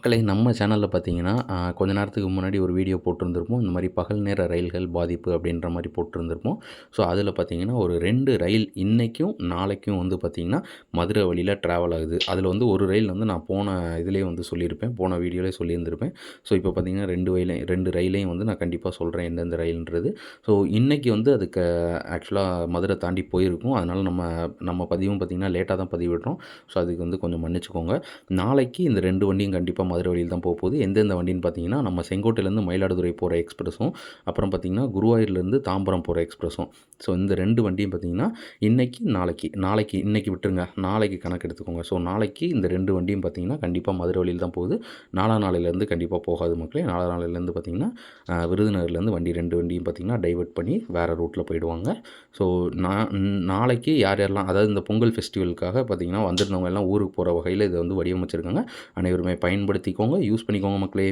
மக்களே நம்ம சேனலில் பார்த்தீங்கன்னா கொஞ்ச நேரத்துக்கு முன்னாடி ஒரு வீடியோ போட்டிருந்திருப்போம். இந்த மாதிரி பகல் நேர ரயில்கள் பாதிப்பு அப்படின்ற மாதிரி போட்டிருந்திருப்போம். ஸோ அதில் பார்த்தீங்கன்னா ஒரு 2 ரயில் இன்னைக்கும் நாளைக்கும் வந்து பார்த்திங்கன்னா மதுரை வழியில் ட்ராவல் ஆகுது. அதில் வந்து ஒரு ரயில் வந்து நான் போன இதிலேயே வந்து சொல்லியிருப்பேன், போன வீடியோலேயே சொல்லியிருந்திருப்பேன். ஸோ இப்போ பார்த்தீங்கன்னா 2 ரயிலையும் வந்து நான் கண்டிப்பாக சொல்கிறேன் எந்தெந்த ரயில்ன்றது. ஸோ இன்றைக்கி வந்து அதுக்கு ஆக்சுவலாக மதுரை தாண்டி போயிருக்கும். அதனால் நம்ம நம்ம பதிவும் பார்த்திங்கன்னா லேட்டாக தான் பதிவிடுறோம். ஸோ அதுக்கு வந்து கொஞ்சம் மன்னிச்சுக்கோங்க. நாளைக்கு இந்த 2 வண்டியும் கண்டிப்பாக மதுரை வழியில் தான் போகுது. எந்தெந்த வண்டின்னு பார்த்தீங்கன்னா, நம்ம செங்கோட்டையிலேருந்து மயிலாடுதுறை போகிற எக்ஸ்பிரஸும், அப்புறம் பார்த்தீங்கன்னா குருவாயூர்லேருந்து தாம்பரம் போகிற எக்ஸ்பிரஸும். ஸோ இந்த 2 வண்டியும் பார்த்தீங்கன்னா, இன்னைக்கு, நாளைக்கு இன்னைக்கு விட்டுருங்க. நாளைக்கு கணக்கு எடுத்துக்கோங்க. ஸோ நாளைக்கு இந்த 2 வண்டியும் பார்த்தீங்கன்னா, கண்டிப்பாக மதுரை வழியில் தான் போகுது. நாளையிலேருந்து கண்டிப்பாக போகாது மக்களே. நாளையிலேருந்து பார்த்தீங்கன்னா, விருதுநகர்லேருந்து 2 வண்டியும் பார்த்தீங்கன்னா, டைவர்ட் பண்ணி வேறு ரூட்டில் போயிடுவாங்க. ஸோ நாளைக்கு யார் யாரெல்லாம், அதாவது இந்த பொங்கல் ஃபெஸ்டிவலுக்காக பார்த்தீங்கன்னா, வந்திருந்தவங்க எல்லாம் ஊருக்கு போகிற வகையில் இதை வந்து வடிவமைச்சிருக்காங்க. அனைவருமே பயன்படுத்திக்கோங்க, யூஸ் பண்ணிக்கோங்க மக்களே.